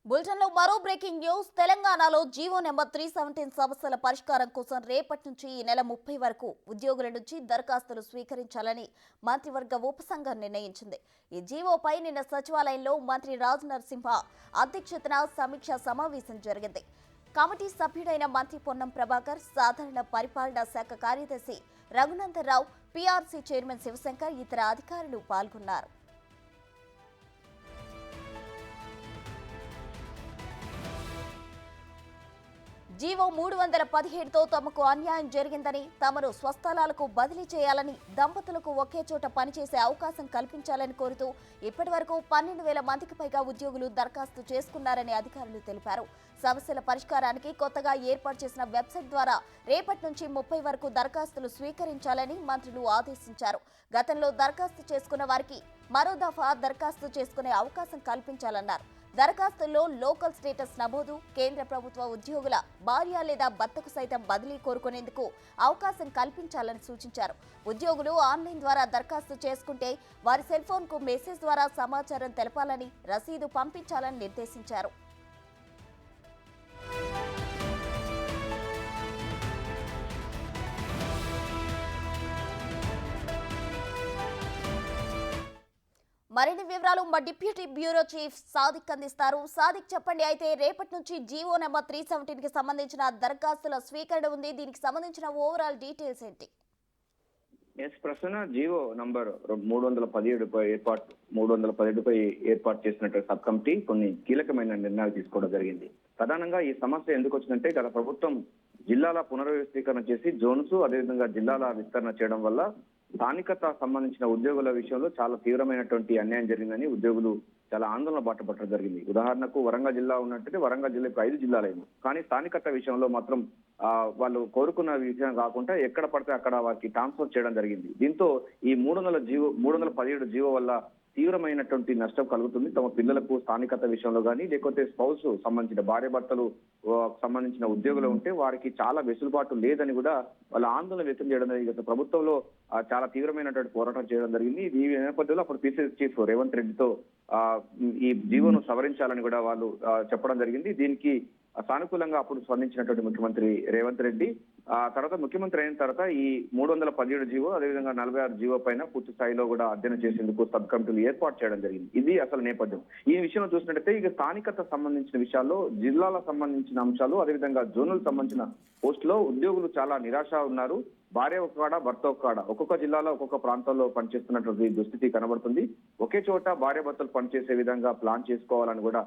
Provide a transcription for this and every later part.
బులెటిన్లో మరో breaking news. తెలంగాణలో జీవో నెంబర్ 317 సమస్యల పరిష్కారం కోసం రేపటి నుంచి ఈ నెల 30 వరకు ఉద్యోగుల నుంచి దరఖాస్తులు స్వీకరించాలని మంత్రివర్గ ఉపసంఘం నిర్ణయించింది. ఈ జీవోపై నిన్న సచివాలయంలో మంత్రి రాజ్ నరసింహ అధ్యక్షతన సమీక్షా సమావేశం జరిగింది. కమిటీ సభ్యుడైన మంత్రి పొన్నం ప్రభాకర్, సాధారణ పరిపాలనా శాఖ కార్యదర్శి రఘునందరావు, పీఆర్సీ చైర్మన్ శివశంకర్, ఇతర అధికారులు పాల్గొన్నారు. జీవో 317తో తమకు అన్యాయం జరిగిందని, తమను స్వస్థలాలకు బదిలీ చేయాలని, దంపతులకు ఒకే చోట పనిచేసే అవకాశం కల్పించాలని కోరుతూ ఇప్పటి వరకు 12,000 మందికి పైగా ఉద్యోగులు దరఖాస్తు చేసుకున్నారని అధికారులు తెలిపారు. సమస్యల పరిష్కారానికి కొత్తగా ఏర్పాటు చేసిన వెబ్సైట్ ద్వారా రేపటి నుంచి 30 వరకు దరఖాస్తులు స్వీకరించాలని మంత్రులు ఆదేశించారు. గతంలో దరఖాస్తు చేసుకున్న వారికి మరో దఫా దరఖాస్తు చేసుకునే అవకాశం కల్పించాలన్నారు. దరఖాస్తుల్లో లోకల్ స్టేటస్ నమోదు, కేంద్ర ప్రభుత్వ ఉద్యోగుల భార్య లేదా భర్తకు సైతం బదిలీ కోరుకునేందుకు అవకాశం కల్పించాలని సూచించారు. ఉద్యోగులు ఆన్లైన్ ద్వారా దరఖాస్తు చేసుకుంటే వారి సెల్ ఫోన్కు మెసేజ్ ద్వారా సమాచారం తెలపాలని, రసీదు పంపించాలని నిర్దేశించారు. మరిన్ని వివరాలు మా డిప్యూటీ బ్యూరో చీఫ్ సాదిక్ అందిస్తారు. సాదిక్, చెప్పండి. అయితే రేపటి నుంచి జీవో నెంబర్ 317 కి సంబంధించిన దరఖాస్తుల స్వీకరణ ఉంది. దీనికి సంబంధించిన ఓవరాల్ డీటెయిల్స్ ఏంటి? ప్రస్తుత జీవో నంబర్ 317పై ఏర్పాటు చేసినట్టు సబ్ కమిటీ కొన్ని కీలకమైన నిర్ణయాలు తీసుకోవడం జరిగింది. ప్రధానంగా ఈ సమస్య ఎందుకు వచ్చిందంటే, గత ప్రభుత్వం జిల్లాల పునర్వ్యవస్థీకరణ చేసి జోన్స్, అదేవిధంగా జిల్లాల విస్తరణ చేయడం వల్ల స్థానికత సంబంధించిన ఉద్యోగుల విషయంలో చాలా తీవ్రమైనటువంటి అన్యాయం జరిగిందని ఉద్యోగులు చాలా ఆందోళన బాటపట్టడం జరిగింది. ఉదాహరణకు వరంగల్ జిల్లా ఉన్నట్టు వరంగల్ జిల్లాకు 5 జిల్లాలైంది. కానీ స్థానికత విషయంలో మాత్రం వాళ్ళు కోరుకున్న విషయం కాకుండా ఎక్కడ పడితే అక్కడ వారికి ట్రాన్స్ఫర్ చేయడం జరిగింది. దీంతో ఈ 317 జీవో వల్ల తీవ్రమైనటువంటి నష్టం కలుగుతుంది. తమ పిల్లలకు స్థానికత విషయంలో కానీ, లేకపోతే స్పౌస్ సంబంధించిన భార్య భర్తలు సంబంధించిన ఉద్యోగులు ఉంటే వారికి చాలా వెసులుబాటు లేదని కూడా వాళ్ళ ఆందోళన వ్యక్తం చేయడం జరిగింది. గత ప్రభుత్వంలో చాలా తీవ్రమైనటువంటి పోరాటం చేయడం జరిగింది. ఈ నేపథ్యంలో అప్పుడు పిసిసి చీఫ్ రేవంత్ రెడ్డితో ఈ జీవోను సవరించాలని కూడా వాళ్ళు చెప్పడం జరిగింది. దీనికి సానుకూలంగా అప్పుడు స్పందించినటువంటి ముఖ్యమంత్రి రేవంత్ రెడ్డి తర్వాత ముఖ్యమంత్రి అయిన తర్వాత ఈ 317 జీవో, అదేవిధంగా 46 జీవో పైన పూర్తి స్థాయిలో కూడా అధ్యయనం చేసేందుకు సబ్ కమిటీలు ఏర్పాటు చేయడం జరిగింది. ఇది అసలు నేపథ్యం. ఈ విషయంలో చూసినట్టయితే ఇక స్థానికత సంబంధించిన విషయాల్లో, జిల్లాలకు సంబంధించిన అంశాలు, అదేవిధంగా జోన్లకు సంబంధించిన పోస్టులో ఉద్యోగులు చాలా నిరాశ ఉన్నారు. భార్య ఒక కాడ, భర్త ఒక కాడ, ఒక్కొక్క జిల్లాలో ఒక్కొక్క ప్రాంతాల్లో పనిచేస్తున్నటువంటి దుస్థితి కనబడుతుంది. ఒకే చోట భార్య భర్తలు పనిచేసే విధంగా ప్లాన్ చేసుకోవాలని కూడా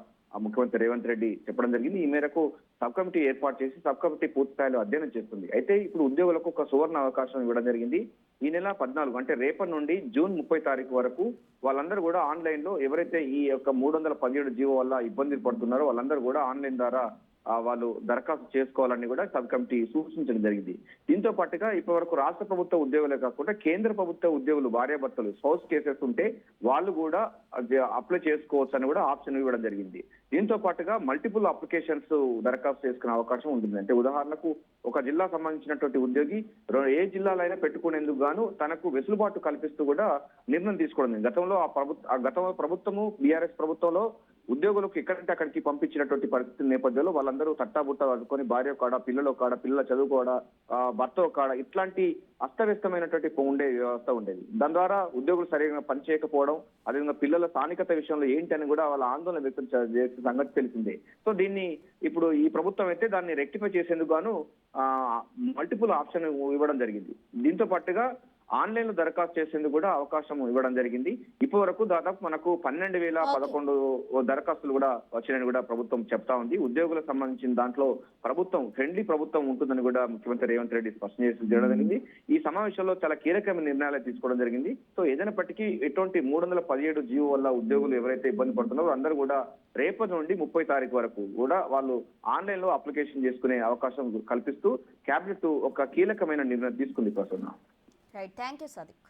ముఖ్యమంత్రి రేవంత్ రెడ్డి చెప్పడం జరిగింది. ఈ మేరకు సబ్ కమిటీ ఏర్పాటు చేసి సబ్ కమిటీ పూర్తి స్థాయిలో అధ్యయనం చేస్తుంది. అయితే ఇప్పుడు ఉద్యోగులకు ఒక సువర్ణ అవకాశం ఇవ్వడం జరిగింది. ఈ నెల 14 అంటే రేపటి నుండి జూన్ 30 తారీఖు వరకు వాళ్ళందరూ కూడా ఆన్లైన్ లో, ఎవరైతే ఈ యొక్క 317 జీవో వల్ల ఇబ్బందులు పడుతున్నారో వాళ్ళందరూ కూడా ఆన్లైన్ ద్వారా వాళ్ళు దరఖాస్తు చేసుకోవాలని కూడా సబ్ కమిటీ సూచించడం జరిగింది. దీంతో పాటుగా ఇప్పటి వరకు రాష్ట్ర ప్రభుత్వ ఉద్యోగులే కాకుండా కేంద్ర ప్రభుత్వ ఉద్యోగులు భార్యాభర్తలు స్పౌస్ కేసెస్ ఉంటే వాళ్ళు కూడా అప్లై చేసుకోవచ్చు అని కూడా ఆప్షన్ ఇవ్వడం జరిగింది. దీంతో పాటుగా మల్టిపుల్ అప్లికేషన్స్ దరఖాస్తు చేసుకునే అవకాశం ఉంటుంది. అంటే ఉదాహరణకు ఒక జిల్లా సంబంధించినటువంటి ఉద్యోగి ఏ జిల్లాలో అయినా పెట్టుకునేందుకు గాను తనకు వెసులుబాటు కల్పిస్తూ కూడా నిర్ణయం తీసుకోవడం. గతంలో గత ప్రభుత్వము బీఆర్ఎస్ ప్రభుత్వంలో ఉద్యోగులకు ఎక్కడంటే అక్కడికి పంపించినటువంటి పరిస్థితి నేపథ్యంలో వాళ్ళందరూ తట్టాబుట్ట పట్టుకొని భార్య కాడ, పిల్లల కాడ, పిల్లల చదువు కాడ, భర్త కాడ, ఇట్లాంటి అస్తవ్యస్తమైనటువంటి ఉండే వ్యవస్థ ఉండేది. దాని ద్వారా ఉద్యోగులు సరిగ్గా పనిచేయకపోవడం, అదేవిధంగా పిల్లల స్థానికత విషయంలో ఏంటి అని కూడా వాళ్ళ ఆందోళన వ్యక్తం చేసే సంగతి తెలిసిందే. సో దీన్ని ఇప్పుడు ఈ ప్రభుత్వం అయితే దాన్ని రెక్టిఫై చేసేందుకు గాను మల్టిపుల్ ఆప్షన్ ఇవ్వడం జరిగింది. దీంతో పాటుగా ఆన్లైన్ లో దరఖాస్తు చేసేందుకు కూడా అవకాశం ఇవ్వడం జరిగింది. ఇప్పటి వరకు దాదాపు మనకు 12,011 దరఖాస్తులు కూడా వచ్చినాయని కూడా ప్రభుత్వం చెప్తా ఉంది. ఉద్యోగులకు సంబంధించిన దాంట్లో ప్రభుత్వం ఫ్రెండ్లీ ప్రభుత్వం ఉంటుందని కూడా ముఖ్యమంత్రి రేవంత్ రెడ్డి స్పష్టం చేసి చేయడం జరిగింది. ఈ సమావేశంలో చాలా కీలకమైన నిర్ణయాలు తీసుకోవడం జరిగింది. సో ఏదైనప్పటికీ ఎటువంటి 317 జీవో వల్ల ఉద్యోగులు ఎవరైతే ఇబ్బంది పడుతున్నారో అందరూ కూడా రేపటి నుండి 30 తారీఖు వరకు కూడా వాళ్ళు ఆన్లైన్ లో అప్లికేషన్ చేసుకునే అవకాశం కల్పిస్తూ కేబినెట్ ఒక కీలకమైన నిర్ణయం తీసుకుంది. ప్రస్తుతం రైట్, థ్యాంక్ యూ సాదిక్.